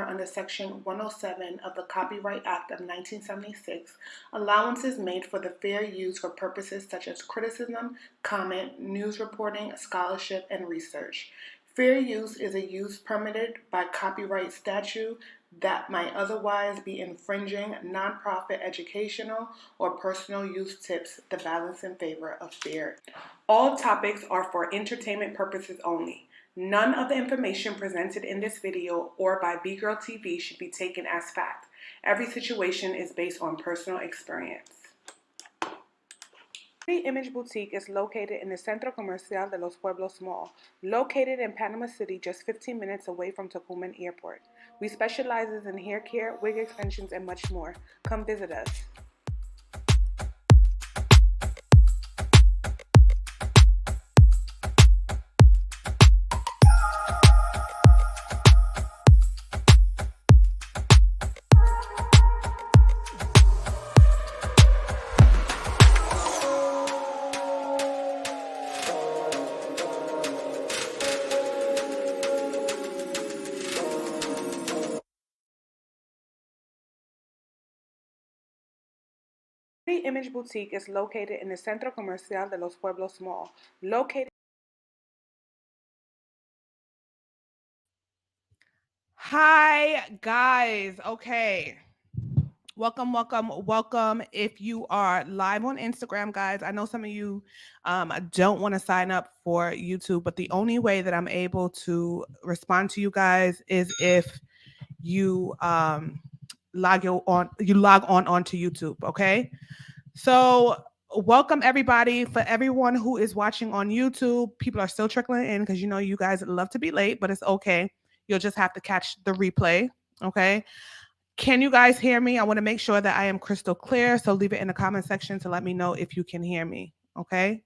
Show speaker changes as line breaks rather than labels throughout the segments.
under Section 107 of the Copyright Act of 1976, allowance is made for the fair use for purposes such as criticism, comment, news reporting, scholarship, and research. Fair use is a use permitted by copyright statute that might otherwise be infringing nonprofit educational or personal use tips the balance in favor of fair. All topics are for entertainment purposes only. None of the information presented in this video or by B-Girl TV should be taken as fact. Every situation is based on personal experience. The Image Boutique is located in the Centro Comercial de los Pueblos Mall, located in Panama City, just 15 minutes away from Tocumen Airport. We specialize in hair care, wig extensions, and much more. Come visit us. The Image Boutique is located in the Centro Comercial de los Pueblos Mall, located. Hi, guys. Okay. Welcome. If you are live on Instagram, guys, I know some of you don't want to sign up for YouTube, but the only way that I'm able to respond to you guys is if you log on onto YouTube. Okay. So welcome everybody. For everyone who is watching on YouTube, people are still trickling in because you guys love to be late, but it's okay. You'll just have to catch the replay. Okay. Can you guys hear me? I want to make sure that I am crystal clear. So leave it in the comment section to let me know if you can hear me. Okay.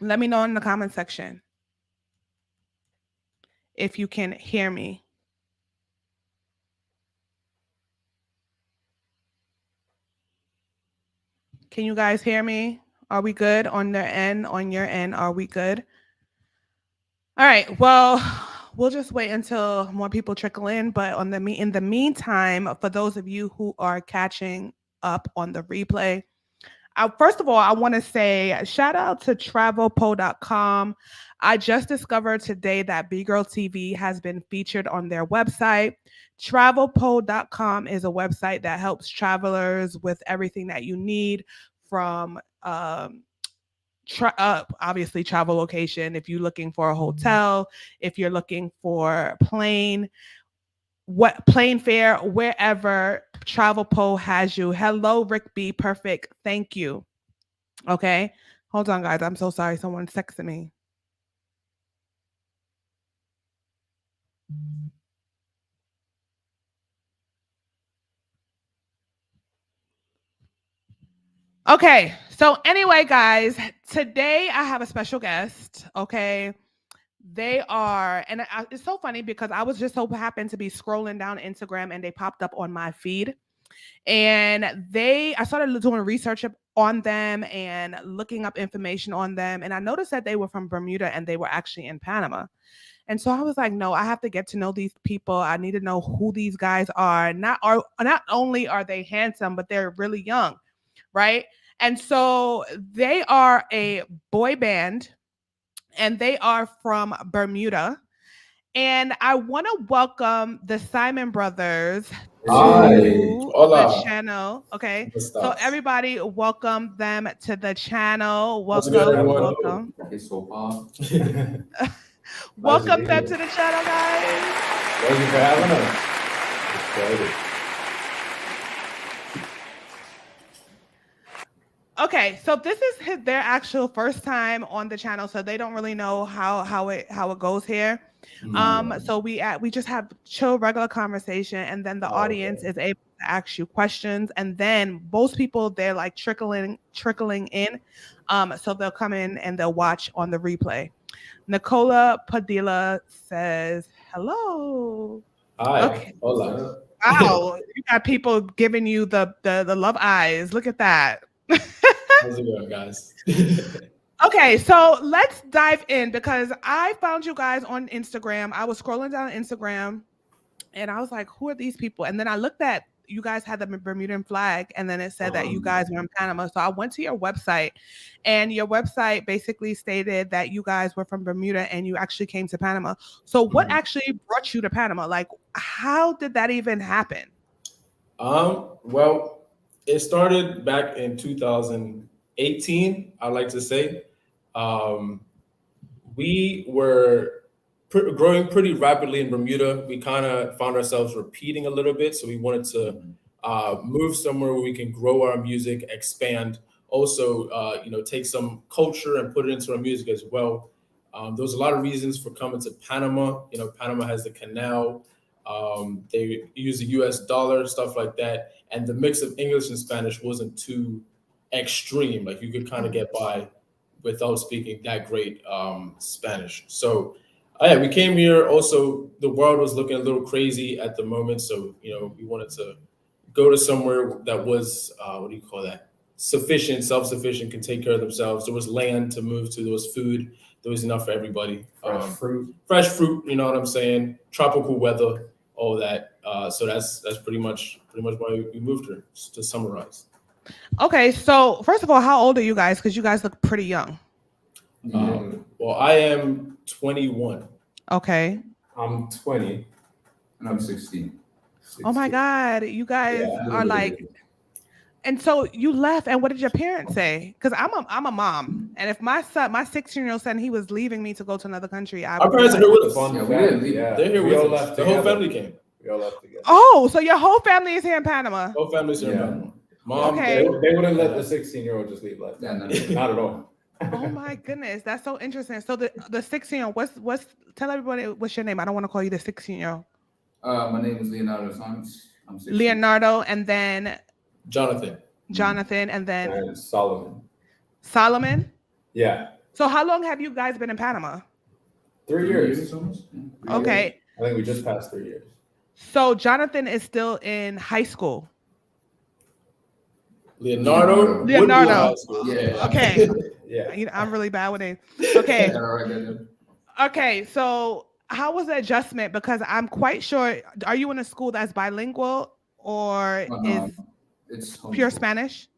Let me know in the comment section if you can hear me. Can you guys hear me? Are we good on their end? On your end, are we good? All right. Well, we'll just wait until more people trickle in. But in the meantime, for those of you who are catching up on the replay, first of all, I want to say shout out to travelpo.com. I just discovered today that B-Girl TV has been featured on their website. Travelpo.com is a website that helps travelers with everything that you need from obviously travel location. If you're looking for a hotel, if you're looking for plane fare, wherever, Travelpo has you. Hello, Rick B. Perfect. Thank you. Okay. Hold on, guys. I'm so sorry. Someone's texting me. Okay. So anyway, guys, today I have a special guest. Okay. They are, and it's so funny because I was just so happened to be scrolling down Instagram and they popped up on my feed. And I started doing research on them and looking up information on them. And I noticed that they were from Bermuda and they were actually in Panama. And so I was like, no, I have to get to know these people. I need to know who these guys are. Not only are they handsome, but they're really young, right? And so they are a boy band and they are from Bermuda. And I want to welcome the Simon brothers to the channel. Okay. So everybody welcome them to the channel. Welcome. Welcome them to the channel, guys.
Thank you for having us.
Okay, so this is their actual first time on the channel, so they don't really know how it goes here. So we just have chill, regular conversation, and then the audience is able to ask you questions, and then most people they're like trickling in, so they'll come in and they'll watch on the replay. Nicola Padilla says hello.
Hi.
Okay.
Hola.
Wow, you got people giving you the love eyes. Look at that.
How's it going, guys?
Okay, so let's dive in because I found you guys on Instagram. I was scrolling down Instagram And I was like, who are these people? And then I looked at, you guys had the Bermudian flag, and then it said that you guys were in Panama. So I went to your website, and your website basically stated that you guys were from Bermuda and you actually came to Panama. So what actually brought you to Panama? Like, how did that even happen?
Well, it started back in 2018, I like to say. Um, we were growing pretty rapidly in Bermuda. We kind of found ourselves repeating a little bit, so we wanted to move somewhere where we can grow our music, expand, also take some culture and put it into our music as well. There was a lot of reasons for coming to Panama. You know, Panama has the canal. They use the U.S. dollar, stuff like that, and the mix of English and Spanish wasn't too extreme. Like you could kind of get by without speaking that great Spanish. So, yeah, we came here. Also, the world was looking a little crazy at the moment, so we wanted to go to somewhere that was what do you call that? Sufficient, self-sufficient, can take care of themselves. There was land to move to. There was food. There was enough for everybody. Fresh fruit. You know what I'm saying? Tropical weather, all that. So that's pretty much why we moved here. Just to summarize.
Okay, so first of all, how old are you guys? Because you guys look pretty young.
Well, I am 21.
Okay.
I'm 20 and I'm 16.
Oh my God, you guys are like, and so you left, and what did your parents say? Because I'm a mom, and if my 16-year-old son, he was leaving me to go to another country,
Our parents are here with us.
They're
here with us. The whole family came.
We all left together.
Oh, so your whole family is here in Panama?
Whole family's here in Panama.
Mom, they wouldn't let the 16-year-old just leave like that. Not at all.
Oh my goodness, that's so interesting. So the 16-year-old, what's tell everybody what's your name? I don't want to call you the 16-year-old.
My name is Leonardo Santos. I'm 16.
Leonardo, and then
Jonathan,
and then
And Solomon.
Solomon.
Yeah.
So how long have you guys been in Panama?
3 years.
Okay.
I think we just passed 3 years.
So Jonathan is still in high school.
Leonardo.
Yeah. Okay.
Yeah.
I'm really bad with it. Okay. Okay. So how was the adjustment? Because I'm quite sure. Are you in a school that's bilingual or is
it's
pure Spanish?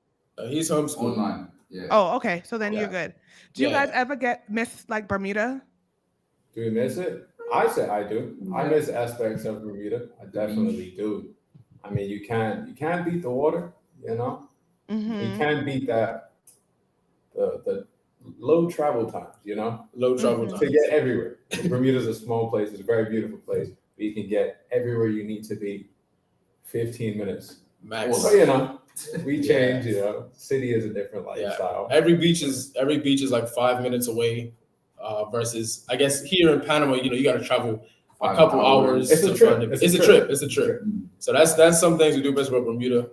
He's homeschooled.
Online. Yeah.
Oh, okay. So then you're good. Do you guys ever miss like Bermuda?
Do we miss it? I say I do. I miss aspects of Bermuda. I definitely do. I mean, you can't beat the water, you know? You can't beat that the low travel times, you know?
Low travel times.
To get everywhere. Bermuda's a small place, it's a very beautiful place, but you can get everywhere you need to be 15 minutes.
Max.
So, you know, we change, you know, city is a different lifestyle.
Every beach is like 5 minutes away. Versus, I guess here in Panama, you got to travel a couple hours.
It's a trip.
It's a trip. So that's some things we do best about Bermuda.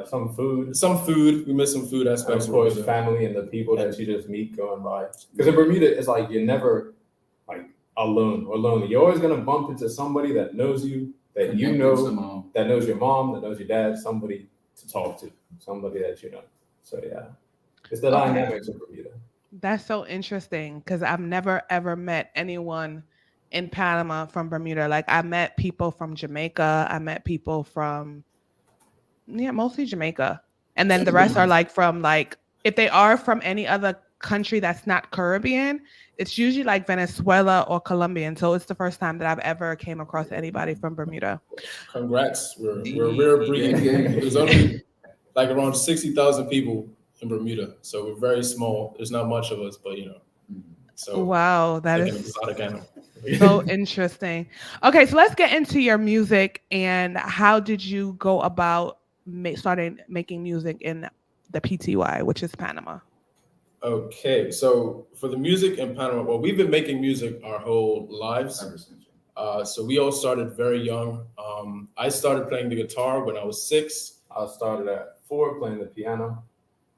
Some food.
We miss some food aspects.
And of course, family and the people that you just meet going by. Because in Bermuda, it's like you're never like alone or lonely. You're always gonna bump into somebody that knows you, that you know, that knows your mom, that knows your dad, somebody to talk to, somebody that you know. So yeah, it's the dynamics of Bermuda.
That's so interesting because I've never ever met anyone in Panama from Bermuda. Like I met people from Jamaica. I met people from mostly Jamaica. And then the rest are like from if they are from any other country that's not Caribbean, it's usually like Venezuela or Colombian. So it's the first time that I've ever came across anybody from Bermuda.
Congrats. We're rare breed. There's only like around 60,000 people in Bermuda. So we're very small. There's not much of us, but so
wow, that is
exotic animal.
So interesting. Okay, so let's get into your music and how did you go about starting making music in the PTY, which is Panama?
Okay, so for the music in Panama, well, we've been making music our whole lives. So we all started very young. I started playing the guitar when I was 6.
I started at 4 playing the piano.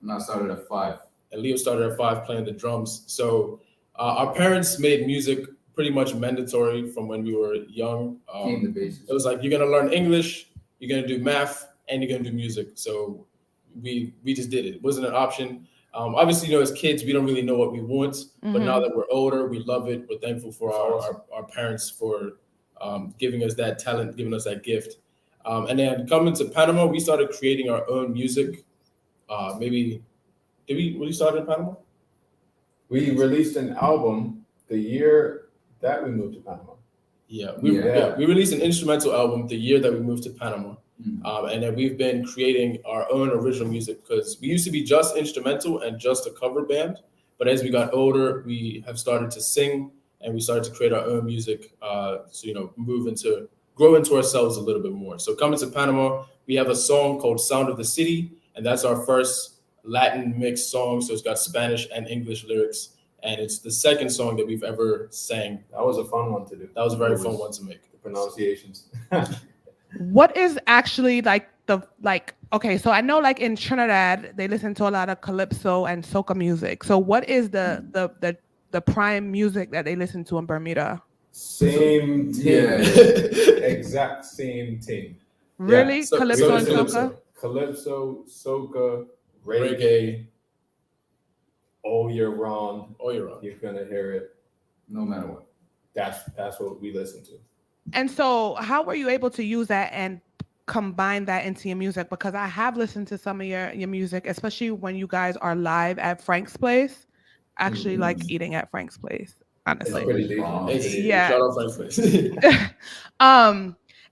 And I started at 5.
And Leo started at 5 playing the drums. So our parents made music pretty much mandatory from when we were young. It was like, you're going to learn English, you're going to do math, and you're going to do music. So we just did it. It wasn't an option. Obviously, as kids, we don't really know what we want. But now that we're older, we love it. We're thankful for our parents for giving us that talent, giving us that gift. And then coming to Panama, we started creating our own music. Maybe did we started in Panama?
We released an album the year that we moved to Panama.
Yeah, we released an instrumental album the year that we moved to Panama. And then we've been creating our own original music because we used to be just instrumental and just a cover band. But as we got older, we have started to sing and we started to create our own music. Grow into ourselves a little bit more. So coming to Panama, we have a song called Sound of the City. And that's our first Latin mixed song. So it's got Spanish and English lyrics. And it's the second song that we've ever sang.
That was a fun one to do.
That was a very fun one to make.
The pronunciations.
What is actually okay, so I know like in Trinidad they listen to a lot of calypso and soca music. So what is the prime music that they listen to in Bermuda?
Same team. Exact same team.
Really?
So
Calypso and soca?
Calypso, soca, reggae, all year round.
All year round.
You're gonna hear it.
No matter what.
That's what we listen to.
And so how were you able to use that and combine that into your music? Because I have listened to some of your music, especially when you guys are live at Frank's Place. I actually like eating at Frank's Place, honestly. Yeah.
Shout out Frank's Place.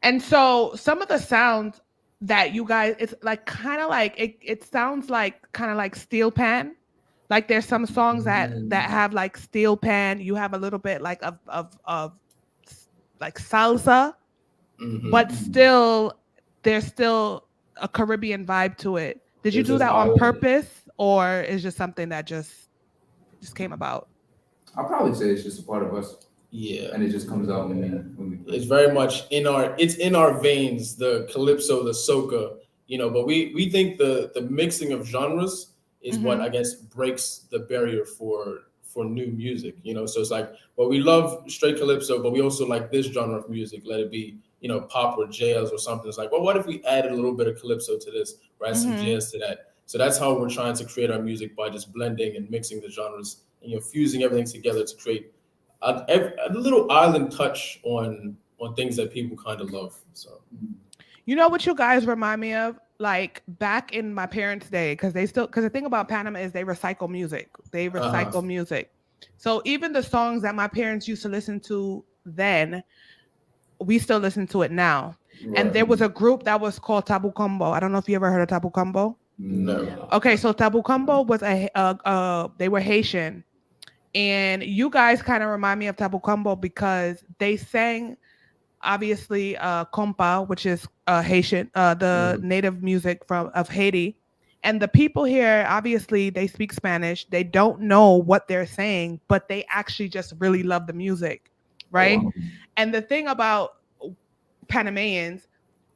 And so some of the sounds that you guys, it's like kind of like it sounds like kind of like steel pan. Like there's some songs that have like steel pan. You have a little bit like of like salsa, but still there's still a Caribbean vibe to it. Did you do that on purpose, or is just something that just came about?
I'll probably say it's just a part of us.
Yeah.
And it just comes out when we play.
It's very much in our veins, the calypso, the soca, but we think the mixing of genres is what I guess breaks the barrier for new music, so it's like, well, we love straight calypso, but we also like this genre of music, let it be, pop or jazz or something. It's like, well, what if we added a little bit of calypso to this, or add some jazz to that? So that's how we're trying to create our music, by just blending and mixing the genres and fusing everything together to create a little island touch on things that people kind of love. So,
What you guys remind me of? Like back in my parents' day, because the thing about Panama is they recycle music. They recycle music. So even the songs that my parents used to listen to then, we still listen to it now. Right. And there was a group that was called Tabu Combo. I don't know if you ever heard of Tabu Combo.
No.
Okay, so Tabu Combo was they were Haitian, and you guys kind of remind me of Tabu Combo because they sang, obviously, compa, which is Haitian, the native music of Haiti. And the people here, obviously, they speak Spanish. They don't know what they're saying, but they actually just really love the music, right? Oh, wow. And the thing about Panamanians,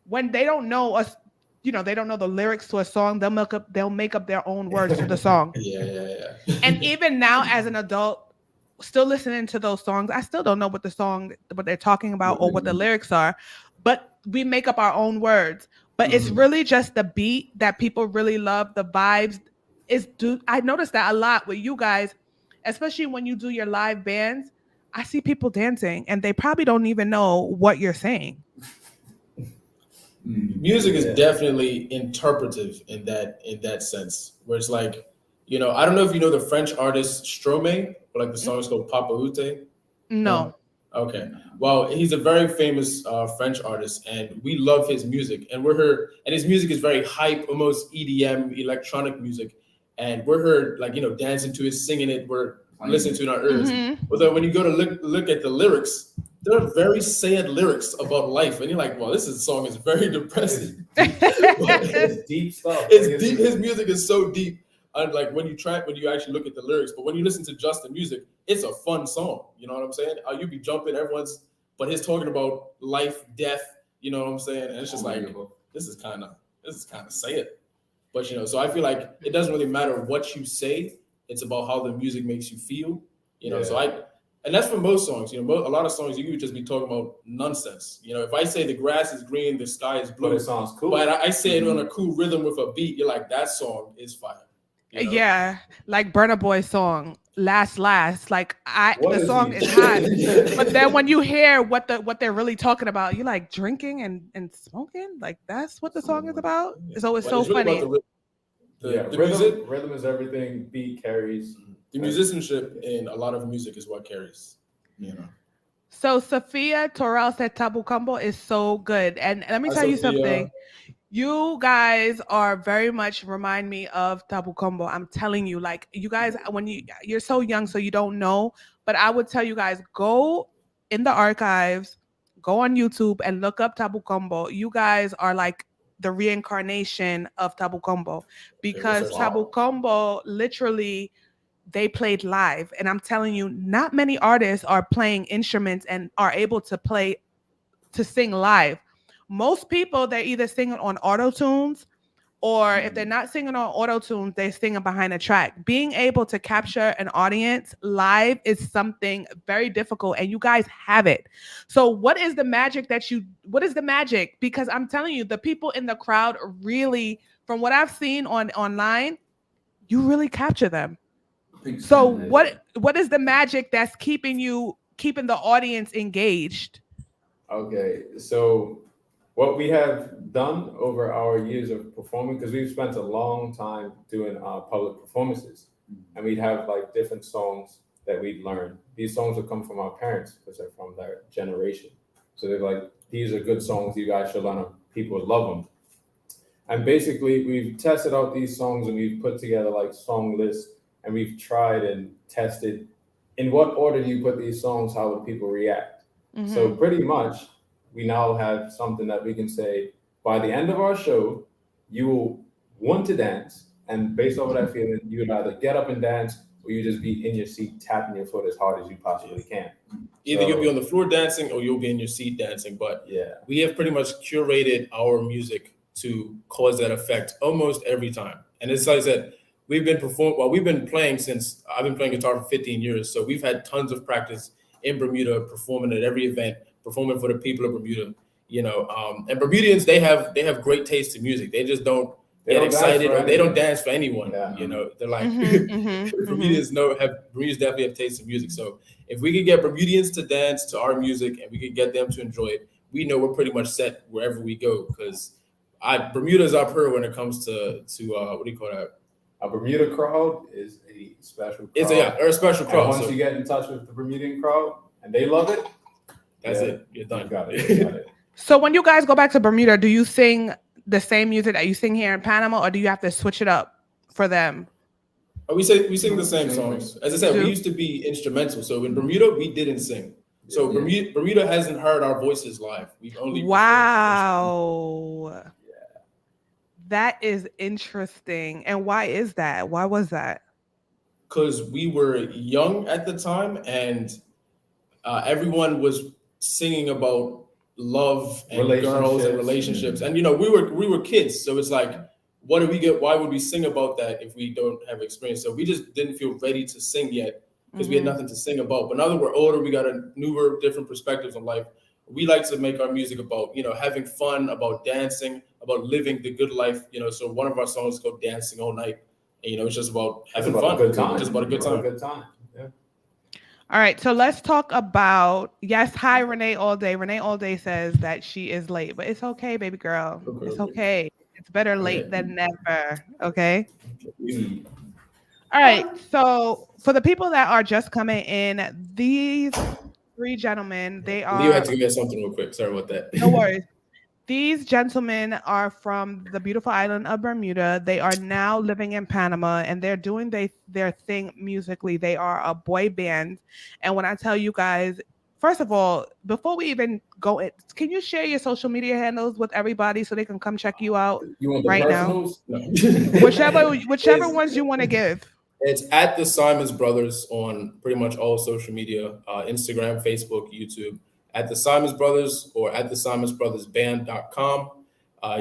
when they don't know us, they don't know the lyrics to a song, they'll make up their own words to the song.
Yeah.
And even now, as an adult, still listening to those songs, I still don't know what they're talking about or what the lyrics are, but we make up our own words. But it's really just the beat that people really love, the vibes. I noticed that a lot with you guys, especially when you do your live bands. I see people dancing and they probably don't even know what you're saying.
Music is definitely interpretive in that sense, where it's like, I don't know if you know the French artist Stromae, but like the song is called Papa Ute.
No.
Okay. Well, he's a very famous French artist, and we love his music. And and his music is very hype, almost EDM, electronic music. And we're heard like, dancing to it, singing it, we're listening to it in our ears. But then when you go to look at the lyrics, they're very sad lyrics about life. And you're like, well, this song is very depressing.
It's deep stuff.
It's deep. His music is so deep. Like when you actually look at the lyrics, but when you listen to just the music, it's a fun song. You know what I'm saying? You be jumping, but he's talking about life, death. You know what I'm saying? And it's just like, this is kind of sad. But so I feel like it doesn't really matter what you say. It's about how the music makes you feel. So and that's for most songs. A lot of songs you could just be talking about nonsense. If I say the grass is green, the sky is blue,
but it sounds cool.
But I say it on a cool rhythm with a beat. You're like, that song is fire.
Yeah, like Burna Boy's song. last. Like
What
the
is
song
he
is hot.
saying?
But then when you hear what they're really talking about, you're like drinking and smoking. Like that's what the song is about. So it's
But
so
it's really
funny.
about the music.
Rhythm is everything. Beat carries.
The musicianship in a lot of music is what carries. You know.
So Sophia Torrell said Tabu Combo is so good. And let me
Hi,
tell you
Sophia.
something. You guys are very much remind me of Tabu Combo. I'm telling you, like you guys, when you're so young, so you don't know. But I would tell you guys, go in the archives, go on YouTube and look up Tabu Combo. You guys are like the reincarnation of Tabu Combo because Tabu Combo literally they played live. And I'm telling you, not many artists are playing instruments and are able to sing live. Most people they're either singing on auto tunes or if they're not singing on auto tunes, they're singing behind a track. Being able to capture an audience live is something very difficult, and you guys have it. So, what is the magic what is the magic? Because I'm telling you, the people in the crowd really, from what I've seen online, you really capture them. So, what is the magic that's keeping the audience engaged?
Okay, so what we have done over our years of performing, because we've spent a long time doing public performances, and we'd have like different songs that we'd learn. These songs would come from our parents because they're from their generation. So they're like, these are good songs, you guys should learn them. People would love them. And basically, we've tested out these songs and we've put together like song lists and we've tried and tested in what order do you put these songs, how would people react?
Mm-hmm.
So pretty much, we now have something that we can say by the end of our show, you will want to dance, and based on that feeling, you would either get up and dance, or you just be in your seat tapping your foot as hard as you possibly can.
Either you'll be on the floor dancing, or you'll be in your seat dancing. But
yeah,
we have pretty much curated our music to cause that effect almost every time. And it's like I said, we've been playing since I've been playing guitar for 15 years, so we've had tons of practice in Bermuda, performing at every event, performing for the people of Bermuda, you know. And Bermudians, they have great taste in music. They just don't get excited, or they don't dance for anyone. Yeah. You know, they're like Bermudians Bermudians definitely have taste in music. So if we could get Bermudians to dance to our music and we could get them to enjoy it, we know we're pretty much set wherever we go. Because Bermuda's up here when it comes to what do you call that?
A Bermuda crowd is a special crowd.
It's a special crowd.
And once you get in touch with the Bermudian crowd and they love it,
that's it. You're done.
You got it.
So when you guys go back to Bermuda, do you sing the same music that you sing here in Panama, or do you have to switch it up for them?
We sing the same songs. As I said, we used to be instrumental. So in Bermuda, we didn't sing. So Bermuda hasn't heard our voices live. We've only
wow. That is interesting. And why is that? Why was that?
Because we were young at the time, and everyone was singing about love and girls and relationships. And you know, we were kids, so it's like, what do we get? Why would we sing about that if we don't have experience? So we just didn't feel ready to sing yet because we had nothing to sing about. But now that we're older, we got different perspectives on life. We like to make our music about, you know, having fun, about dancing, about living the good life, you know. So one of our songs is called Dancing All Night. And, you know, it's just about having fun. Just about a good time.
Yeah.
All right. So let's talk about, yes, hi, Renee All Day. Renee All Day says that she is late, but it's okay, baby girl. It's okay. It's better late than never. Okay. All right. So for the people that are just coming in, these three gentlemen, they are.
You had to get something real quick. Sorry about that.
No worries. These gentlemen are from the beautiful island of Bermuda. They are now living in Panama, and they're doing their thing musically. They are a boy band. And when I tell you guys, first of all, before we even go in, can you share your social media handles with everybody so they can come check you out right now? Whichever ones you want to give.
It's at the Simons Brothers on pretty much all social media, Instagram, Facebook, YouTube, at the Simons Brothers or at the SimonsBrothersBand.com.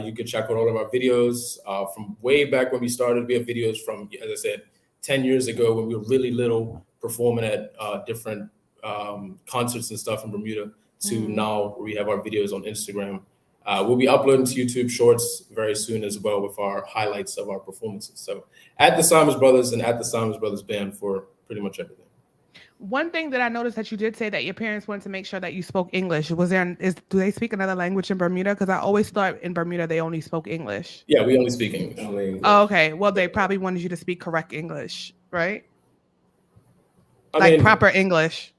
You can check out all of our videos from way back when we started. We have videos from, as I said, 10 years ago when we were really little, performing at different concerts and stuff in Bermuda, to now we have our videos on Instagram. We'll be uploading to YouTube Shorts very soon as well with our highlights of our performances. So at the Simons Brothers and at the Simons Brothers Band for pretty much everything.
One thing that I noticed that you did say that your parents wanted to make sure that you spoke English. Do they speak another language in Bermuda? Because I always thought in Bermuda they only spoke English.
Yeah, we only speak English.
Oh, okay. Well, they probably wanted you to speak correct English, right?
I
Like
mean,
proper English.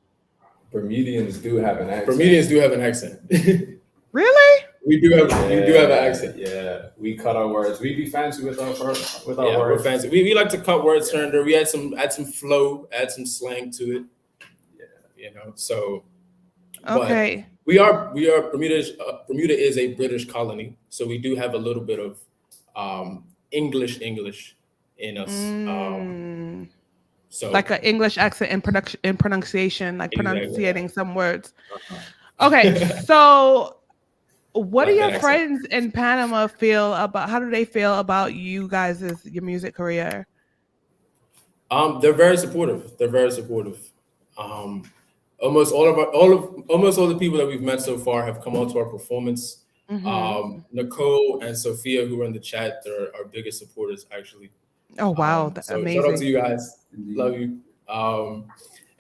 Bermudians do have an accent.
Bermudians do have an accent.
Really?
We do have an accent.
Yeah, we cut our words. We be fancy with our words.
We're fancy. We like to cut words here and there. We add some flow, add some slang to it. Yeah, so.
Okay.
We are Bermuda is a British colony, so we do have a little bit of English in us. So
like an English accent in pronunciation, like
Exactly,
pronunciating some words. Okay, so what do your friends in Panama feel about? How do they feel about you guys' your music career?
They're very supportive. Almost all the people that we've met so far have come out to our performance. Nicole and Sophia, who are in the chat, they're our biggest supporters, actually.
Oh wow, that's
so
amazing!
Shout out to you guys. Love you. And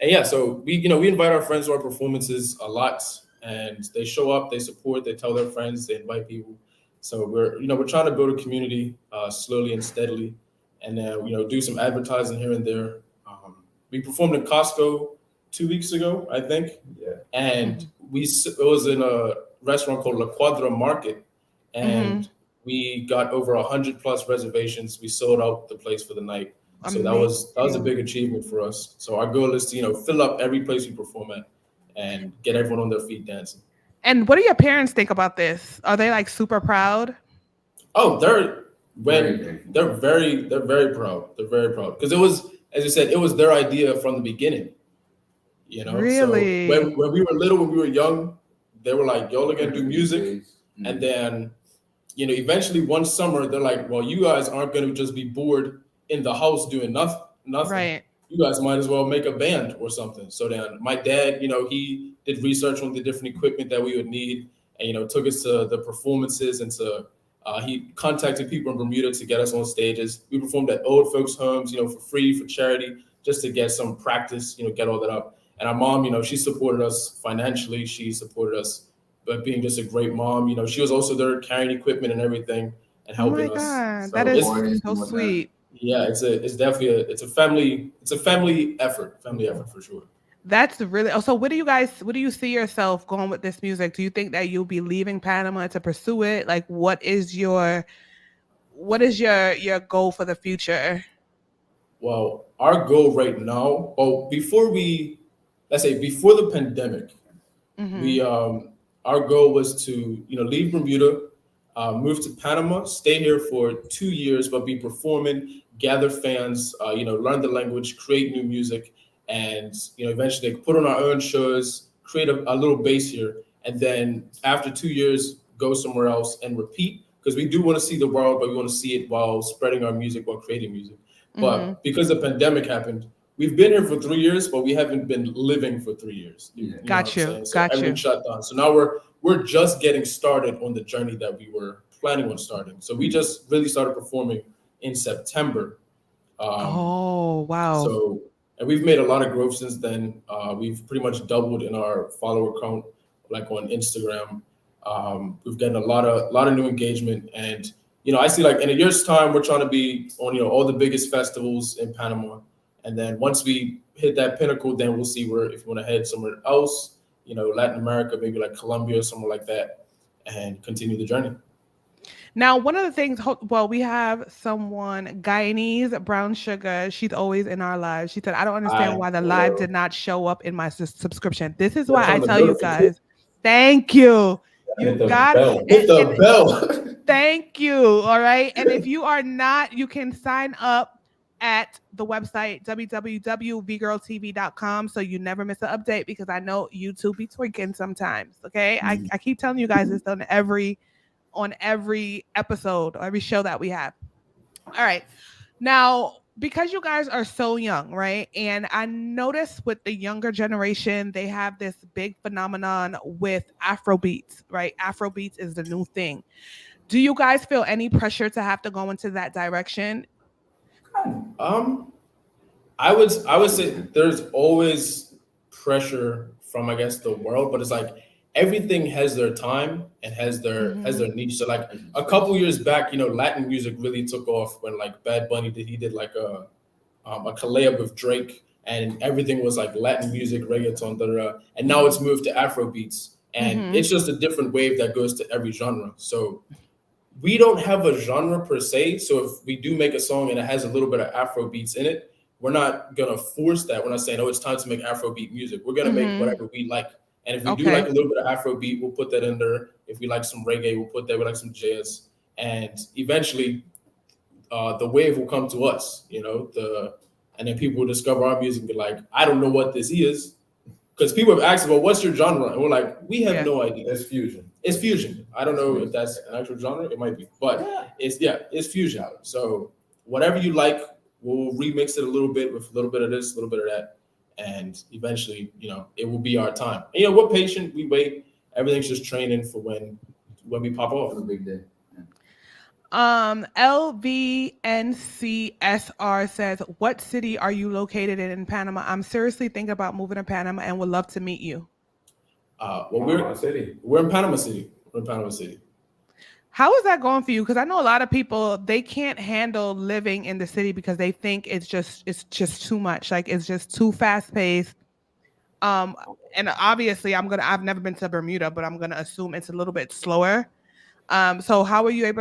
yeah, so we invite our friends to our performances a lot, and they show up, they support, they tell their friends, they invite people. So we're trying to build a community slowly and steadily, and then do some advertising here and there. We performed in Costco 2 weeks ago, I think.
Yeah.
And it was in a restaurant called La Cuadra Market, and we got over 100+ reservations. We sold out the place for the night. So that was a big achievement for us. So our goal is to fill up every place we perform at and get everyone on their feet dancing.
And what do your parents think about this? Are they like super proud?
Oh, they're very proud. They're very proud because it was, as you said, it was their idea from the beginning.
Really?
So when we were little, when we were young, they were like, "Y'all are gonna do music," and then eventually one summer they're like, "Well, you guys aren't gonna just be bored in the house doing nothing.
Right.
You guys might as well make a band or something." So then my dad, he did research on the different equipment that we would need, and took us to the performances, and he contacted people in Bermuda to get us on stages. We performed at old folks' homes, for free, for charity, just to get some practice, get all that up. And our mom, she supported us financially. She supported us by being just a great mom. She was also there carrying equipment and everything and helping us.
Oh my God,
So
that is so sweet.
Yeah, it's definitely a family effort for sure.
That's really. So what do you see yourself going with this music? Do you think that you'll be leaving Panama to pursue it? Like, what is your goal for the future?
Well, our goal right now, before the pandemic, we our goal was to leave Bermuda, move to Panama, stay here for 2 years, but be performing, gather fans, learn the language, create new music, and eventually put on our own shows, create a little base here, and then after 2 years, go somewhere else and repeat, because we do want to see the world, but we want to see it while spreading our music, while creating music. But because the pandemic happened, we've been here for 3 years, but we haven't been living for 3 years.
Got you.
Everything shut down. So now we're just getting started on the journey that we were planning on starting. So we just really started performing in September.
Oh, wow.
So, and we've made a lot of growth since then. We've pretty much doubled in our follower count, like on Instagram. We've gotten a lot of new engagement, and I see like in a year's time, we're trying to be on all the biggest festivals in Panama, and then once we hit that pinnacle, then we'll see if we want to head somewhere else, Latin America, maybe like Colombia or somewhere like that, and continue the journey.
Now, one of the things, we have someone, Guyanese Brown Sugar. She's always in our lives. She said, "I don't understand why the live did not show up in my subscription." This is why I tell you guys, thank you. You got it.
Hit the bell.
Thank you. All right. And if you are not, you can sign up at the website www.vgirltv.com so you never miss an update, because I know YouTube be tweaking sometimes. Okay. I keep telling you guys this on every episode, every show that we have. All right. Now, because you guys are so young, right? And I notice with the younger generation, they have this big phenomenon with Afrobeats, right? Afrobeats is the new thing. Do you guys feel any pressure to have to go into that direction?
I would say there's always pressure from I guess the world, but it's like everything has their time and has their niche. So like a couple years back, Latin music really took off when like Bad Bunny did like a collab with Drake, and everything was like Latin music, reggaeton, da, da, da. And now it's moved to Afro beats, and it's just a different wave that goes to every genre. So we don't have a genre per se. So if we do make a song and it has a little bit of Afro beats in it, we're not gonna force that. We're not saying, oh, it's time to make Afrobeat music. We're gonna make whatever we like. And if we do like a little bit of Afrobeat, we'll put that in there. If we like some reggae, we'll put that. We like some jazz, and eventually, the wave will come to us. And then people will discover our music and be like, I don't know what this is, because people have asked, well, what's your genre? And we're like, we have no idea.
It's fusion.
It's fusion. I don't know if that's an actual genre. It might be, but it's fusion. So whatever you like. We'll remix it a little bit with a little bit of this, a little bit of that, and eventually, it will be our time. And, we're patient. We wait. Everything's just training for when we pop off.
It's a big day.
LVNCSR says, "What city are you located in Panama? I'm seriously thinking about moving to Panama and would love to meet you."
We're in Panama City. We're in Panama City.
How is that going for you? Because I know a lot of people, they can't handle living in the city because they think it's just too much. Like it's just too fast paced. And obviously I've never been to Bermuda, but I'm gonna assume it's a little bit slower. So how were you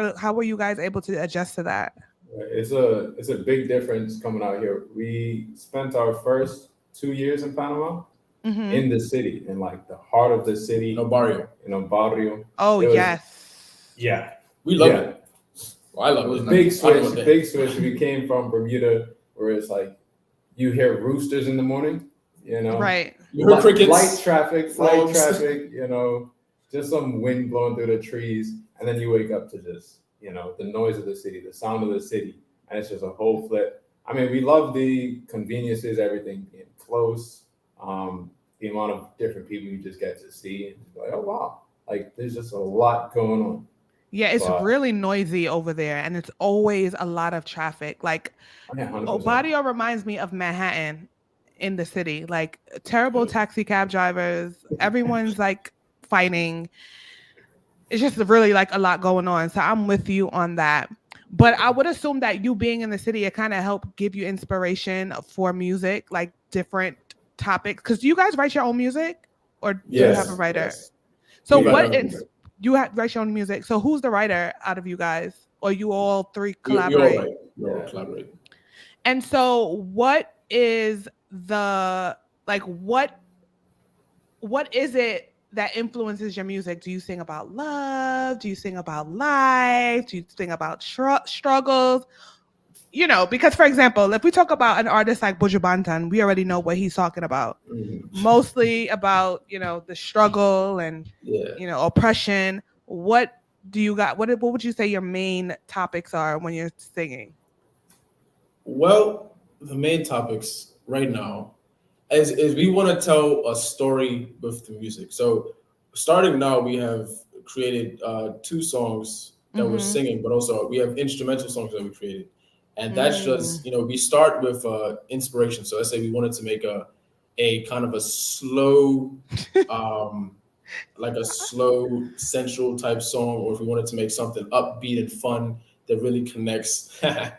guys able to adjust to that?
It's a big difference coming out here. We spent our first 2 years in Panama in the city, in like the heart of the city.
In a barrio.
Oh, yes.
Yeah.
We love it. Well, I love it.
Big switch. We came from Bermuda, where it's like you hear roosters in the morning,
Right.
You hear crickets.
Light traffic, just some wind blowing through the trees. And then you wake up to just, the noise of the city, the sound of the city. And it's just a whole flip. I mean, we love the conveniences, everything being close, the amount of different people you just get to see. And like, oh, wow. Like, there's just a lot going on.
Yeah, it's really noisy over there, and it's always a lot of traffic. Like, Barrio reminds me of Manhattan in the city. Like, terrible taxi cab drivers. Everyone's like fighting. It's just really like a lot going on. So I'm with you on that. But I would assume that you being in the city, it kind of helped give you inspiration for music, like different topics. Because do you guys write your own music, or do you have a writer?
Yes.
So you write your own music. So who's the writer out of you guys? Or you all three collaborate?
We all collaborate.
And so what is what is it that influences your music? Do you sing about love? Do you sing about life? Do you sing about struggles? Because for example, if we talk about an artist like Buju Banton, we already know what he's talking about. Mostly about, the struggle and, oppression. What do you got? What would you say your main topics are when you're singing?
Well, the main topics right now is we want to tell a story with the music. So starting now, we have created 2 songs that we're singing, but also we have instrumental songs that we created. And that's just, we start with inspiration. So let's say we wanted to make a kind of a slow, like a slow sensual type song, or if we wanted to make something upbeat and fun that really connects. Oh,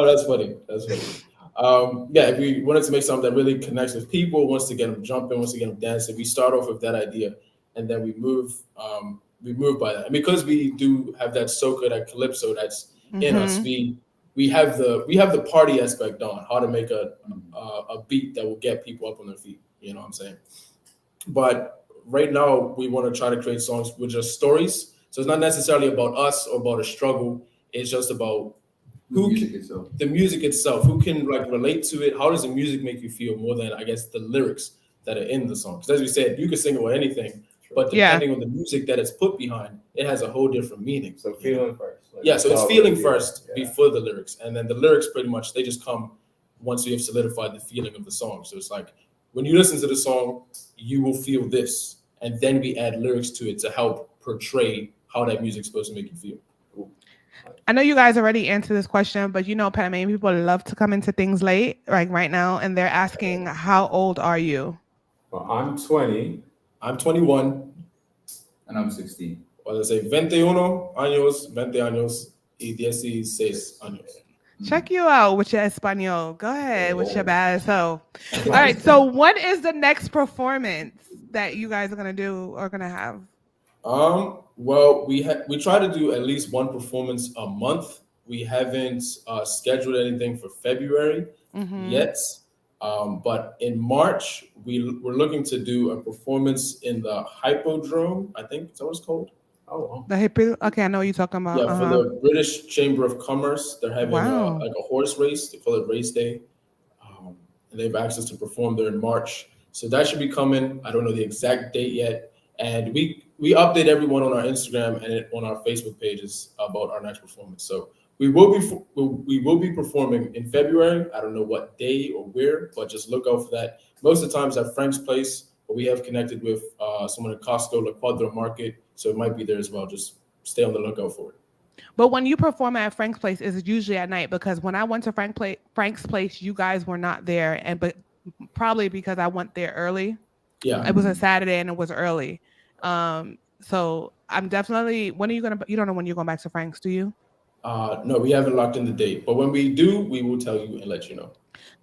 that's funny. If we wanted to make something that really connects with people, wants to get them jumping, wants to get them dancing, we start off with that idea, and then we move by that. And because we do have that soca, that calypso that's in us, we have the party aspect on how to make a beat that will get people up on their feet. You know what I'm saying? But right now we want to try to create songs with just stories. So it's not necessarily about us or about a struggle. It's just about the music itself. Who can like relate to it? How does the music make you feel more than I guess the lyrics that are in the song? Because as we said, you can sing about anything. But depending on the music that it's put behind, it has a whole different meaning.
So feeling first.
So it's feeling first before the lyrics. And then the lyrics pretty much, they just come once we have solidified the feeling of the song. So it's like, when you listen to the song, you will feel this. And then we add lyrics to it to help portray how that music's supposed to make you feel.
I know you guys already answered this question, but Panamanian people love to come into things late, like right now, and they're asking, how old are you?
Well, I'm 20.
I'm 21.
And I'm 16.
O sea, 21 años, 20 años y 16 años.
Check you out with your Espanol. Go ahead with your bad self. All right. So, what is the next performance that you guys are gonna do or gonna have?
Well, we try to do at least one performance a month. We haven't scheduled anything for February yet. But in March, we're looking to do a performance in the Hippodrome. I think that's what it's called.
Oh,
The hippie. Okay, I know what you're talking about.
Yeah, for the British Chamber of Commerce, they're having like a horse race. They call it Race Day, and they've asked us to perform there in March. So that should be coming. I don't know the exact date yet, and we update everyone on our Instagram and on our Facebook pages about our next performance. So we will be performing in February. I don't know what day or where, but just look out for that. Most of the times at Frank's Place, but we have connected with someone at Costco, La Cuadra Market, so it might be there as well. Just stay on the lookout for it.
But when you perform at Frank's Place, is it usually at night? Because when I went to Frank's Place, you guys were not there, but probably because I went there early.
Yeah,
it was a Saturday and it was early. So I'm definitely. When are you gonna? You don't know when you're going back to Frank's, do you?
No, we haven't locked in the date, but when we do, we will tell you and let you know.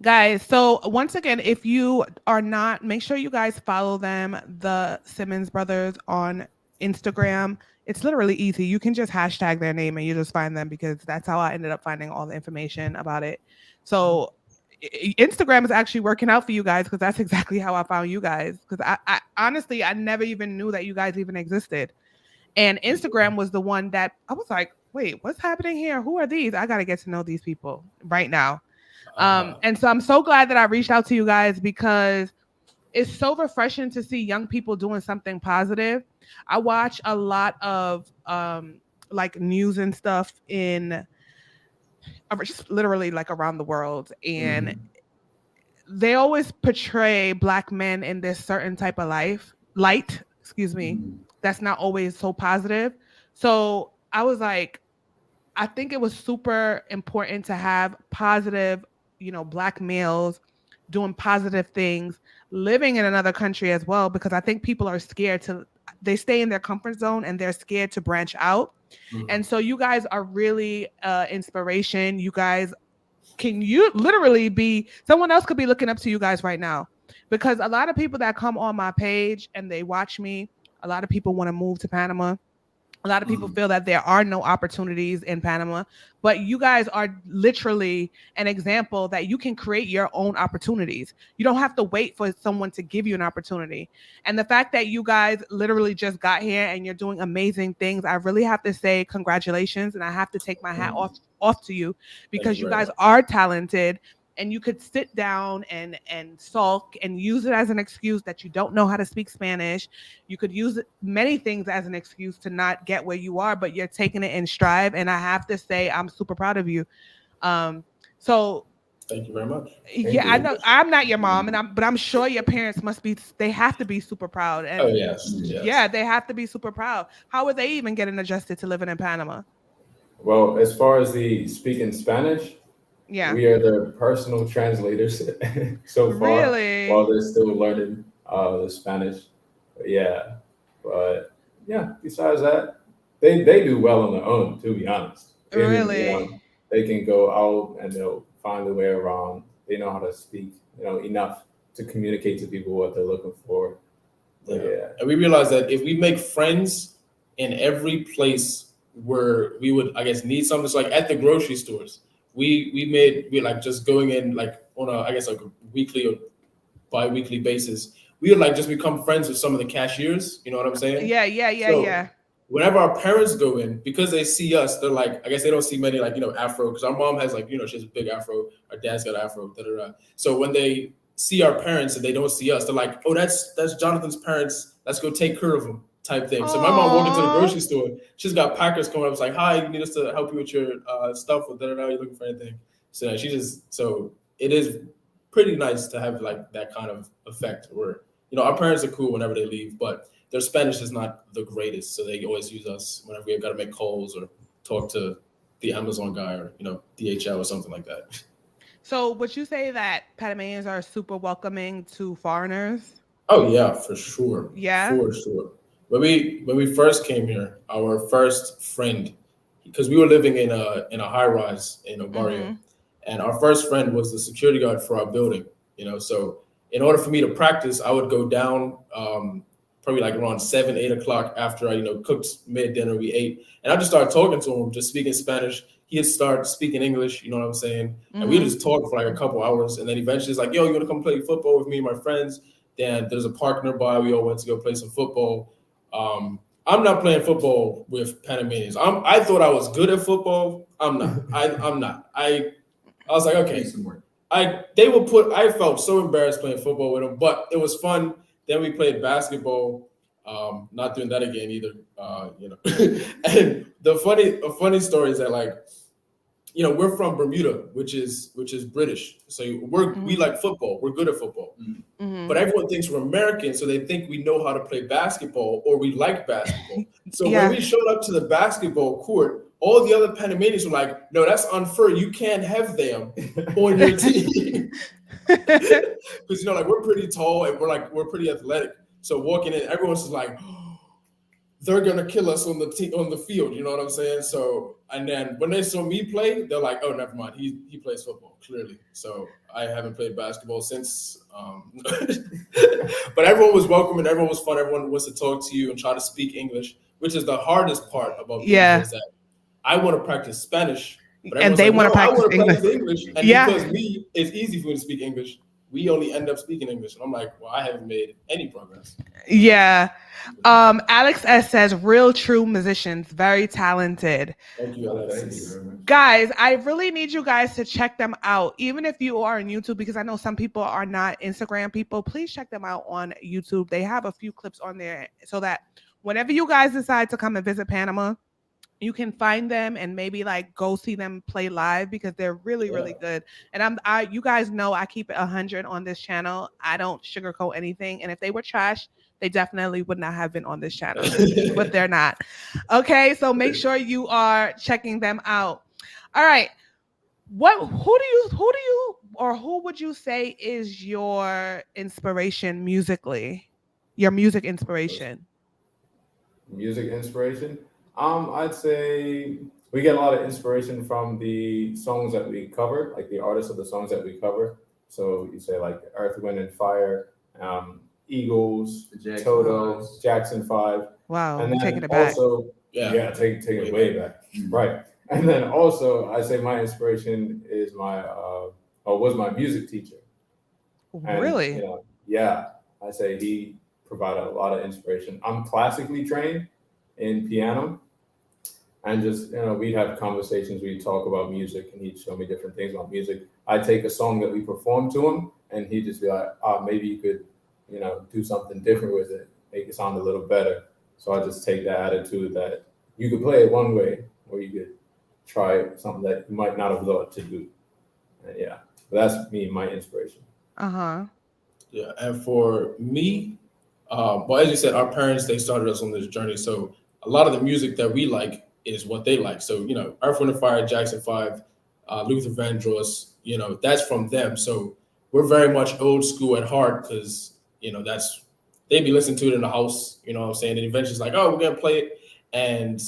Guys, so once again, if you are not, make sure you guys follow them, the Simmons brothers, on Instagram. It's literally easy. You can just hashtag their name and you just find them, because that's how I ended up finding all the information about it. So Instagram is actually working out for you guys, because that's exactly how I found you guys. Because I honestly, I never even knew that you guys even existed. And Instagram was the one that I was like, wait, what's happening here? Who are these? I got to get to know these people right now. And so I'm so glad that I reached out to you guys, because it's so refreshing to see young people doing something positive. I watch a lot of like news and stuff in just literally like around the world, and they always portray Black men in this certain type of light, that's not always so positive. So I was like, I think it was super important to have positive, Black males doing positive things, living in another country as well, because I think people are scared they stay in their comfort zone and they're scared to branch out. And so you guys are really inspiration. You guys you literally be, someone else could be looking up to you guys right now, because a lot of people that come on my page and they watch me, a lot of people want to move to Panama. A lot of people feel that there are no opportunities in Panama, but you guys are literally an example that you can create your own opportunities. You don't have to wait for someone to give you an opportunity. And the fact that you guys literally just got here and you're doing amazing things, I really have to say congratulations. And I have to take my hat off to you, because you guys are talented. And you could sit down and sulk and use it as an excuse that you don't know how to speak Spanish. You could use many things as an excuse to not get where you are, but you're taking it in stride. And I have to say, I'm super proud of you. So
thank you very much.
Yeah, I know I'm not your mom, but I'm sure your parents they have to be super proud. And
yes.
Yeah, they have to be super proud. How are they even getting adjusted to living in Panama?
Well, as far as the speaking Spanish,
yeah,
we are their personal translators so far,
really?
while they're still learning the Spanish. But besides that, they do well on their own, to be honest.
Really?
They can go out and they'll find a way around. They know how to speak, enough to communicate to people what they're looking for.
And we realize that if we make friends in every place where we would, I guess, need something, it's like at the grocery stores. We like just going in like on a weekly or bi-weekly basis. We would like just become friends with some of the cashiers. You know what I'm saying?
Yeah.
Whenever our parents go in, because they see us, they're like, I guess they don't see many afro, because our mom has she has a big afro, our dad's got an afro, So when they see our parents and they don't see us, they're like, oh, that's Jonathan's parents. Let's go take care of them. Type thing. So my mom walked into the grocery store. She's got packers coming up. It's like, hi, you need us to help you with your stuff, or you looking for anything? So so it is pretty nice to have like that kind of effect where our parents are cool whenever they leave, but their Spanish is not the greatest, so they always use us whenever we've got to make calls or talk to the Amazon guy or DHL or something like that.
So would you say that Panamanians are super welcoming to foreigners?
Oh yeah, for sure,
Yeah.
for sure. When we first came here, our first friend, because we were living in a high rise in a barrio,
Mhm.
and our first friend was the security guard for our building. So in order for me to practice, I would go down probably like around 7, 8 o'clock after I cooked mid dinner, we ate, and I just started talking to him, just speaking Spanish. He'd start speaking English, you know what I'm saying? And we
Mhm.
just talked for like a couple hours, and then eventually it's like, yo, you want to come play football with me and my friends? Then there's a park nearby. We all went to go play some football. I'm not playing football with Panamanians. I thought I was good at football. I'm not. I'm not. I was like, okay.
Need some work.
I felt so embarrassed playing football with them, but it was fun. Then we played basketball. Not doing that again either. And a funny story is that we're from Bermuda, which is British. So we like football. We're good at football.
Mhm.
But everyone thinks we're American, so they think we know how to play basketball or we like basketball. So
Yeah.
when we showed up to the basketball court, all the other Panamanians were like, "No, that's unfair. You can't have them on your team." Because we're pretty tall and we're pretty athletic. So walking in, everyone's just like, they're gonna kill us on the field. You know what I'm saying? So, and then when they saw me play, they're like, "Oh, never mind. He plays football clearly." So I haven't played basketball since. But everyone was welcome and everyone was fun. Everyone wants to talk to you and try to speak English, which is the hardest part about being here, is that I want to practice Spanish, but
And they want to
I
practice
want to
English.
practice English. And
Yeah.
because it's easy for me to speak English, we only end up speaking English. And I'm like, well, I haven't made any progress.
Yeah. Alex S says, real true musicians, very talented.
Thank you,
Thank you
Alexis.
very much.
Guys, I really need you guys to check them out, even if you are on YouTube, because I know some people are not Instagram people. Please check them out on YouTube. They have a few clips on there so that whenever you guys decide to come and visit Panama, you can find them and maybe go see them play live, because they're really, really good. And you guys know I keep it 100 on this channel. I don't sugarcoat anything. And if they were trash, they definitely would not have been on this channel, but they're not. Okay, so make sure you are checking them out. All right. Who would you say is your inspiration musically? Your music inspiration?
Music inspiration. I'd say we get a lot of inspiration from the songs that we cover, like the artists of the songs that we cover. So you say like Earth, Wind, and Fire, Eagles,
The Jackson
Toto,
Fives.
Jackson 5,
Wow,
and
you're
then
taking it back.
also take it way back, right? And then also I say my inspiration is was my music teacher. And,
Really?
I say he provided a lot of inspiration. I'm classically trained in piano, and just we'd have conversations, we'd talk about music, and he'd show me different things about music. I'd take a song that we performed to him, and he'd just be like, maybe you could do something different with it, make it sound a little better. So I just take that attitude that you could play it one way, or you could try something that you might not have thought to do. And that's me, my inspiration.
Yeah, and for me, well, as you said, our parents, they started us on this journey. So a lot of the music that we like is what they like. So, Earth, Wind, and Fire, Jackson 5, Luther Vandross, that's from them. So we're very much old school at heart, because, they'd be listening to it in the house, you know what I'm saying? And eventually it's like, oh, we're going to play it. And,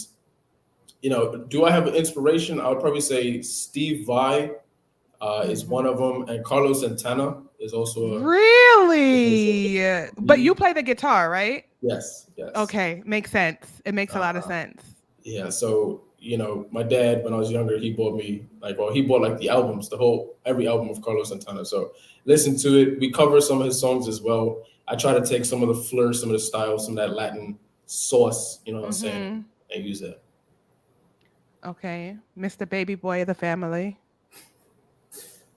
do I have an inspiration? I would probably say Steve Vai is one of them. And Carlos Santana is also
Really? But you play the guitar, right?
Yes.
Okay, makes sense. It makes a lot of sense.
Yeah, so my dad, when I was younger, he bought me he bought the albums, every album of Carlos Santana. So listen to it. We cover some of his songs as well. I try to take some of the flair, some of the style, some of that Latin sauce, you know what I'm saying, and use that.
Okay, Mr. Baby Boy of the family.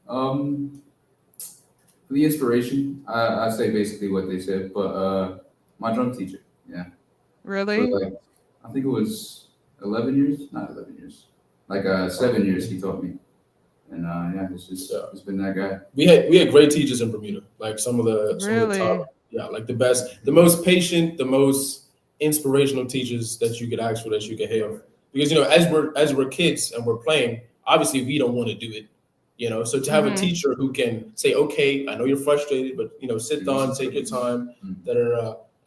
For the inspiration, I say basically what they said, but my drum teacher,
Really?
For I think it was 11 years, not 11 years, 7 years he taught me, and it's been that guy.
We had great teachers in Bermuda, some of the top, the best, the most patient, the most inspirational teachers that you could ask for, that you could have. because as we're kids and we're playing, obviously we don't want to do it. So to have a teacher who can say, okay, I know you're frustrated, but sit down, take your time,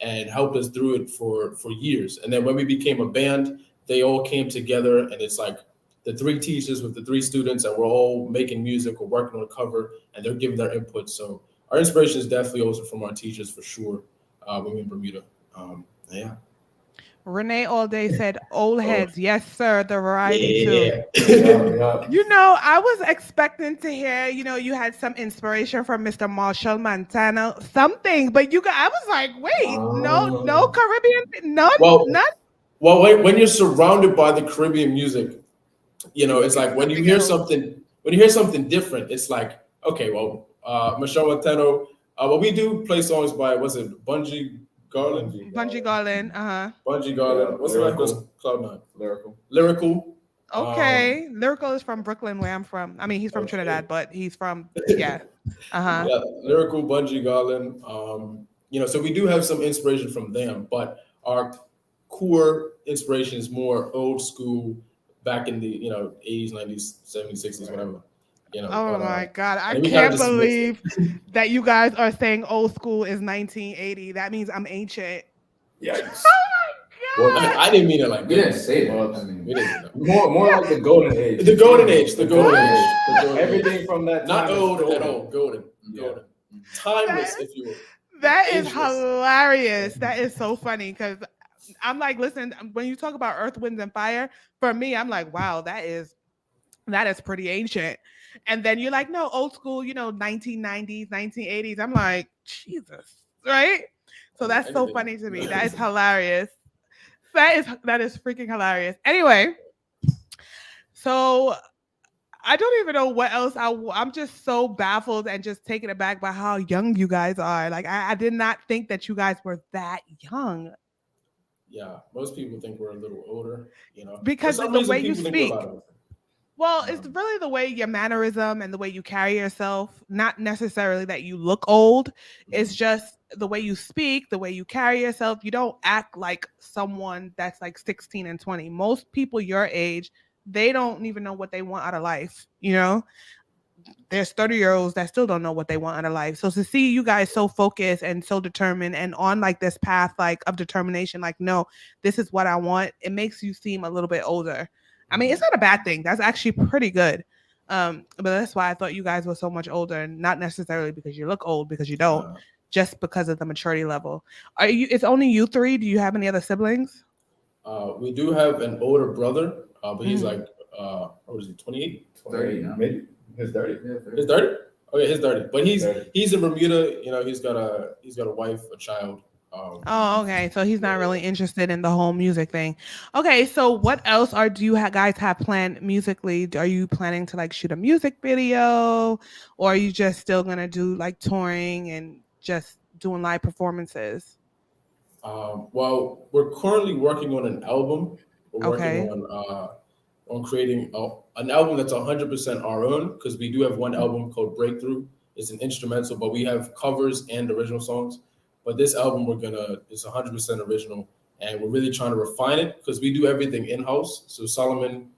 and helped us through it for years. And then when we became a band, they all came together, and it's like the 3 teachers with the 3 students, and we're all making music or working on a cover, and they're giving their input. So our inspiration is definitely also from our teachers for sure. When we're in Bermuda, yeah.
Renee all day said, "Old heads, yes sir, the variety too."
Yeah.
I was expecting to hear, you had some inspiration from Mr. Marshall Montana, something, but I was like, wait, no Caribbean, none.
Well, when you're surrounded by the Caribbean music, it's like when you hear something different, it's like, okay, well, Michelle Montano, well, we do play songs by, was it Bungie Garland?
Bungie Garland,
Bungie Garland. What's the record? Cloud9. Lyrical.
Okay, Lyrical is from Brooklyn, where I'm from. I mean, he's from Trinidad, but he's from
Yeah, Lyrical, Bungie Garland. So we do have some inspiration from them, but our core inspiration is more old school, back in the 80s, 90s, 70s, 60s, whatever.
Oh my God, I can't believe that you guys are saying old school is 1980. That means I'm ancient.
Yikes.
Oh my God.
Well, I didn't mean it like that.
We didn't say that.
I mean, we didn't.
More like the golden age.
The golden age. The golden age.
Everything from that time.
Not old at all. Golden. Golden. Timeless, if you will.
That is hilarious. That is so funny, because I'm like, listen, when you talk about Earth, Winds, and Fire, for me, I'm like, wow, that is pretty ancient. And then you're like, no, old school, 1990s, 1980s. I'm like, Jesus, right? So that's so funny to me. That is hilarious. That is freaking hilarious. Anyway, so I don't even know what else. I'm just so baffled and just taken aback by how young you guys are. Like, I did not think that you guys were that young.
Yeah, most people think we're a little older,
because of the way you speak. Well, it's really the way your mannerism and the way you carry yourself, not necessarily that you look old. It's just the way you speak, the way you carry yourself. You don't act like someone that's like 16 and 20. Most people your age, they don't even know what they want out of life. There's 30-year-olds that still don't know what they want out of life. So to see you guys so focused and so determined and on like this path like of determination, like, no, this is what I want, it makes you seem a little bit older. I mean, it's not a bad thing. That's actually pretty good. But that's why I thought you guys were so much older, and not necessarily because you look old, because you don't, just because of the maturity level. It's only you 3? Do you have any other siblings?
We do have an older brother, but he's like, what is he, 28?
30 now.
Maybe. His 30.
Yeah, 30. His 30? Oh yeah, his 30. But he's in Bermuda. He's got a wife, a child.
Okay. So he's not really interested in the whole music thing. Okay. So what else do you guys have planned musically? Are you planning to like shoot a music video, or are you just still gonna do like touring and just doing live performances?
Well, we're currently working on an album. We're working on creating an album that's 100% our own, because we do have one album called Breakthrough. It's an instrumental, but we have covers and original songs. But this album it's 100% original, and we're really trying to refine it because we do everything in-house. So Solomon,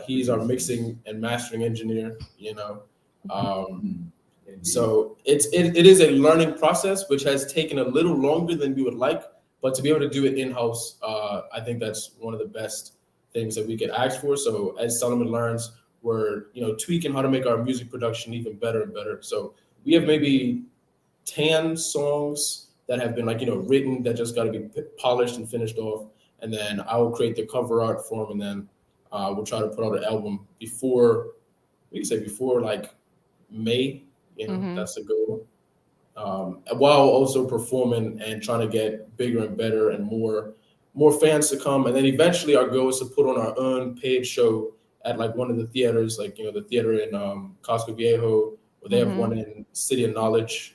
he's our mixing and mastering engineer, So it is a learning process, which has taken a little longer than we would like, but to be able to do it in-house, I think that's one of the best things that we could ask for. So as Solomon learns, we're tweaking how to make our music production even better and better. So we have maybe 10 songs that have been written that just got to be polished and finished off, and then I will create the cover art for them, and then we'll try to put out an album before like May. That's the goal. While also performing and trying to get bigger and better and more fans to come, and then eventually our goal is to put on our own paid show at like one of the theaters, like the theater in Casco Viejo, or they have one in City of Knowledge.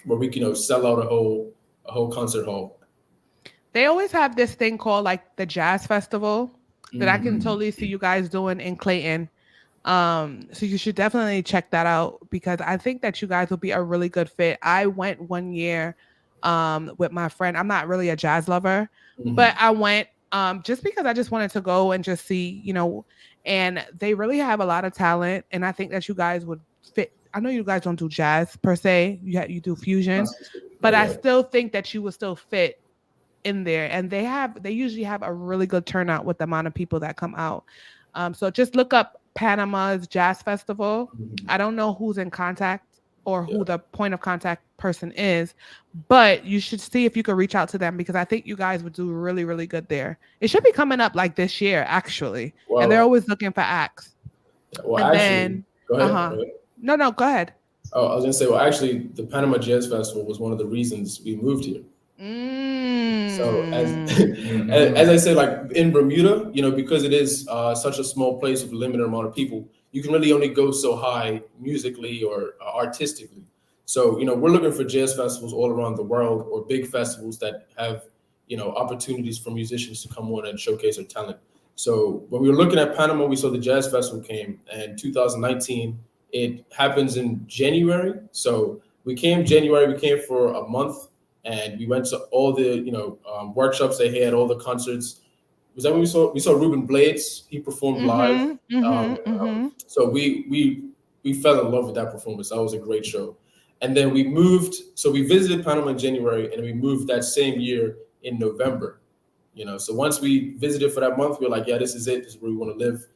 Where we can sell out a whole concert hall.
They always have this thing called like the Jazz Festival that I can totally see you guys doing in Clayton. So you should definitely check that out, because I think that you guys will be a really good fit. I went one year with my friend. I'm not really a jazz lover, but I went just because I just wanted to go and just see, and they really have a lot of talent. And I think that you guys would fit. I know you guys don't do jazz per se, you do fusion,
Not specific.
but I
Yeah.
still think that you would still fit in there. And they usually have a really good turnout with the amount of people that come out. So just look up Panama's Jazz Festival.
Mhm.
I don't know who's in contact or who
Yeah.
the point of contact person is, but you should see if you could reach out to them because I think you guys would do really, really good there. It should be coming up like this year, actually. And they're
Well,
always looking for acts.
well,
And
actually,
then,
go ahead.
uh-huh.
Go ahead.
No, go ahead.
Oh, I was gonna say, well, actually, the Panama Jazz Festival was one of the reasons we moved here. So as
Mm.
as I said, like in Bermuda, because it is such a small place with a limited amount of people, you can really only go so high musically or artistically. So we're looking for jazz festivals all around the world or big festivals that have opportunities for musicians to come on and showcase their talent. So when we were looking at Panama, we saw the Jazz Festival came, and 2019 it happens in January. So we came January, we came for a month, and we went to all the workshops they had, all the concerts. Was that when we saw Ruben Blades? He performed live. So we fell in love with that performance. That was a great show. And then we moved. So we visited Panama in January, and we moved that same year in November. So once we visited for that month, we were like, yeah, this is it. This is where we want to live.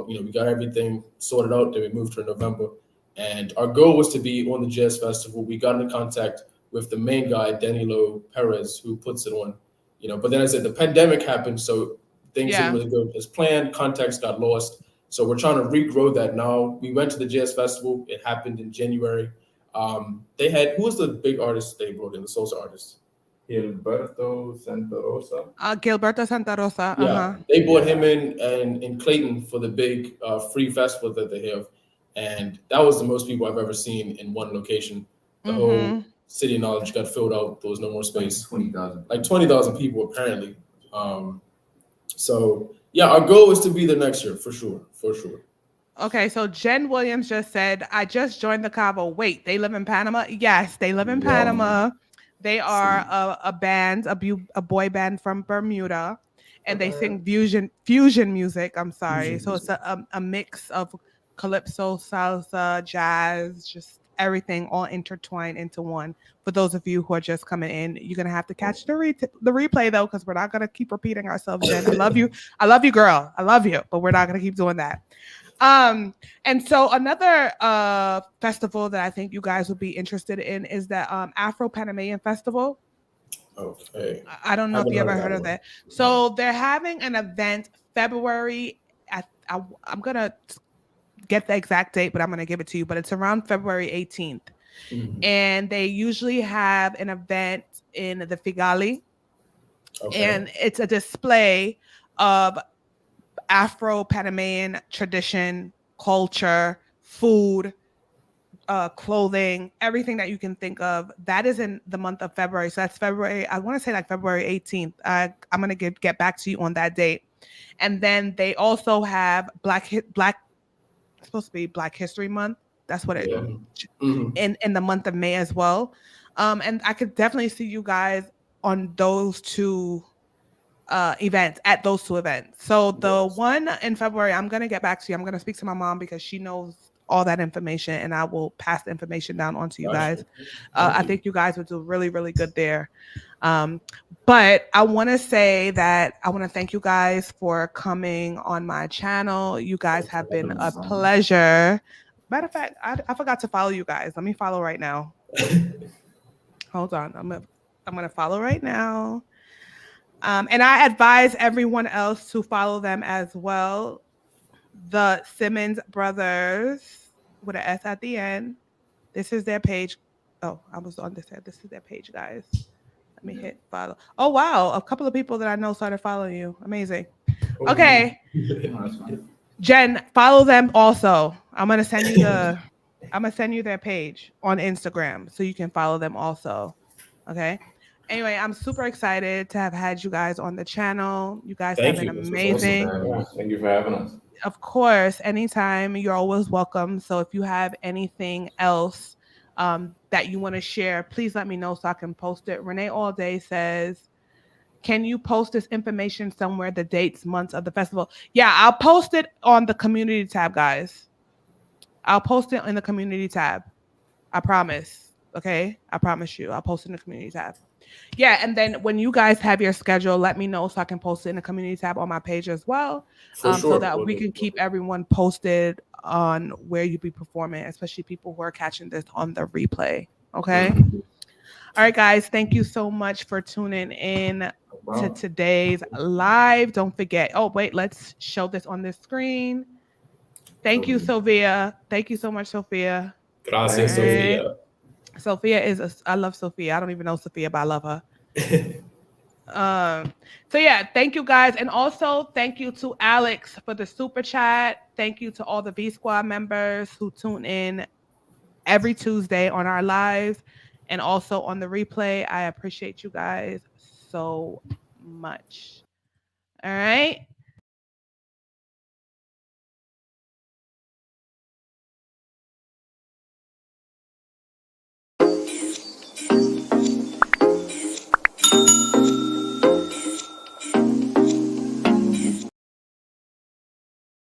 We got everything sorted out. Then we moved to November, and our goal was to be on the Jazz Festival. We got in contact with the main guy, Danilo Perez, who puts it on. But then I said the pandemic happened, so things didn't really go as planned. Contacts got lost, so we're trying to regrow that now. We went to the Jazz Festival. It happened in January. They had, who was the big artist they brought in, the salsa artist?
Gilberto Santa Rosa.
Gilberto Santa Rosa.
Yeah, they brought him in Clayton for the big free festival that they have, and that was the most people I've ever seen in one location. The whole City of Knowledge got filled out. There was no more space.
20,000.
Like 20,000 people apparently. So yeah, our goal is to be there next year for sure.
Okay, so Jen Williams just said, I just joined the Cabo. Wait, they live in Panama? Yes, they live in Panama. They are a band, a boy band from Bermuda, and they sing fusion music. I'm sorry. So it's a mix of calypso, salsa, jazz, just everything all intertwined into one. For those of you who are just coming in, you're gonna have to catch the replay though, because we're not gonna keep repeating ourselves. Jen, I love you, girl, I love you, but we're not gonna keep doing that. And so another festival that I think you guys would be interested in is the Afro-Panamanian Festival.
Okay.
I don't know if you ever heard of that. So they're having an event February. I'm gonna get the exact date, but I'm gonna give it to you. But it's around February 18th, and they usually have an event in the Figali, and it's a display of Afro-Panamanian tradition, culture, food, clothing, everything that you can think of. That is in the month of February. So that's February, I want to say like February 18th. I'm going to get back to you on that date. And then they also have it's supposed to be Black History Month. That's what it in the month of May as well. And I could definitely see you guys on those two events, at those two events. So the one in February, I'm going to get back to you. I'm going to speak to my mom because she knows all that information, and I will pass the information down onto you guys. I think you guys would do really, really good there. But I want to say that I want to thank you guys for coming on my channel. You guys have been a pleasure. Matter of fact, I forgot to follow you guys. Let me follow right now. Hold on. I'm going to follow right now. And I advise everyone else to follow them as well. The Simmons brothers with an S at the end. This is their page. Oh, I was on this side. This is their page, guys. Let me hit follow. Oh, wow. A couple of people that I know started following you. Amazing. Okay. Jen, follow them also. I'm going to send you their page on Instagram so you can follow them also. Okay. Anyway, I'm super excited to have had you guys on the channel. You guys have been amazing.
Thank you for having us.
Of course, anytime, you're always welcome. So if you have anything else that you want to share, please let me know so I can post it. Renee All Day says, can you post this information somewhere, the dates, months of the festival? Yeah, I'll post it on the community tab, guys. I'll post it in the community tab. I promise. Okay, I promise you. I'll post it in the community tab. Yeah, and then when you guys have your schedule, let me know so I can post it in the community tab on my page as well,
For sure.
so that we can keep everyone posted on where you be performing, especially people who are catching this on the replay. Okay. All right, guys. Thank you so much for tuning in to today's live. Don't forget. Oh, wait. Let's show this on this screen. Thank you, Sophia. Thank you so much, Sophia.
Gracias, Sophia.
Sophia is I love Sophia. I don't even know Sophia, but I love her. So yeah, thank you guys. And also thank you to Alex for the super chat. Thank you to all the V Squad members who tune in every Tuesday on our lives and also on the replay. I appreciate you guys so much. All right.